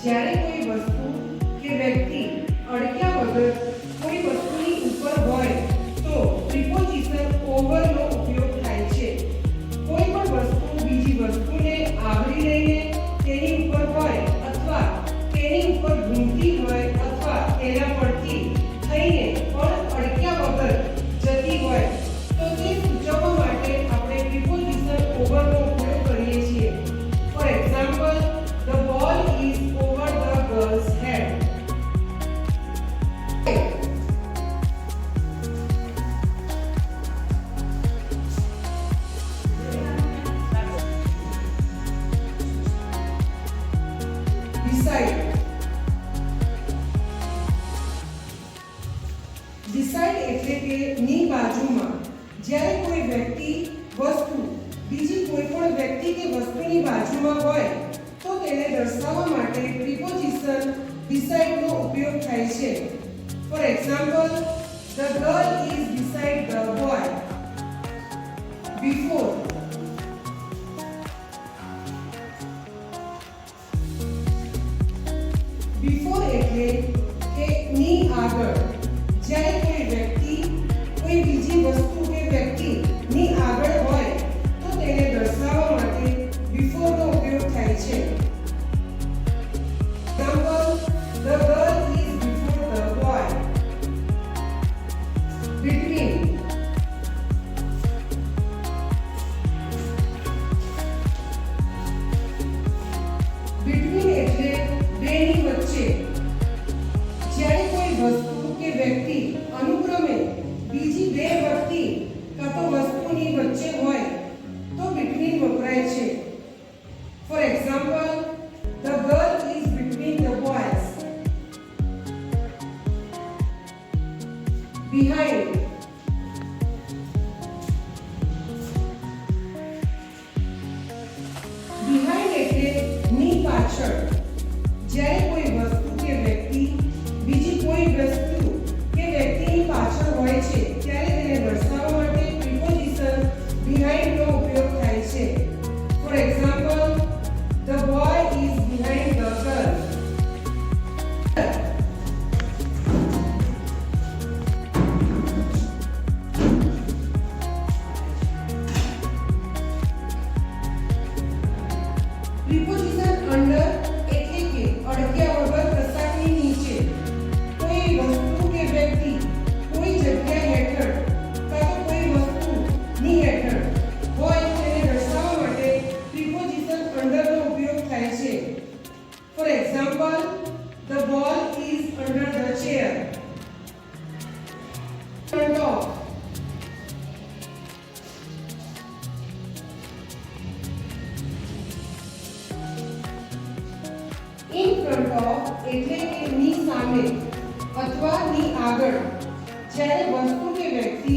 જ્યારે કોઈ વસ્તુ કે વ્યક્તિ અડક્યા વગર કોઈ વસ્તુની ઉપર હોય તો પ્રિપોઝિશન ઓવરનો ઉપયોગ થાય છે. કોઈ પણ વસ્તુ બીજી વસ્તુને આવરી લઈને તેની ઉપર હોય અથવા તેની ઉપર ઘૂમતી હોય અથવા તેના પરથી થઈને પણ અડક્યા વગર જતી હોય તો તે સૂચવવા માટે આપણે પ્રિપોઝિશન ઓવરનો ઉપયોગ કરીએ છીએ. For example, the ball is over the girl's head. Beside એટલે કે ની બાજુમાં. જ્યારે કોઈ વ્યક્તિ વસ્તુ બીજી કોઈ પણ વ્યક્તિ કે વસ્તુની બાજુમાં હોય તો તેને દર્શાવવા માટે પ્રિપોઝિશન beside નો ઉપયોગ થાય છે. For example, the girl is beside the boy. Before એટલે કે ની આગળ. જ્યારે કોઈ વ્યક્તિ કોઈ બીજી વસ્તુ કે વ્યક્તિની આગળ હોય તો તેને દર્શાવવા માટે before નો ઉપયોગ થાય છે. Example, the girl is before the boy. Between એટલે બેની વચ્ચે. જ્યારે કોઈ વસ્તુ કે વ્યક્તિ અનુક્રમે બીજી બે વ્યક્તિ કાં તો વસ્તુની વચ્ચે હોય તો between વપરાય છે. For example, the girl is between the boys. Behind એટલે ની પાછળ. જ્યારે કોઈ વસ્તુ કે વ્યક્તિ બીજી કોઈ વસ્તુ કે વ્યક્તિની પાછળ હોય છે ત્યારે તેને દર્શાવવા માટે પ્રિપોઝિશન behind નો ઉપયોગ થાય છે. For example, the boy is behind the girl. Preposition under એટલે કે અડક્યા વગર કશાકની નીચે. કોઈ વસ્તુ કે વ્યક્તિ કોઈ જગ્યા હેઠળ કાં તો કોઈ વસ્તુની હેઠળ હોય તેને દર્શાવવા માટે પ્રિપોઝિશન અંડરનો ઉપયોગ થાય છે. For example, the ball is under the chair. Front of in front of એટલે કે ની સામે અથવા ની આગળ. જ્યારે વસ્તુ કે વ્યક્તિ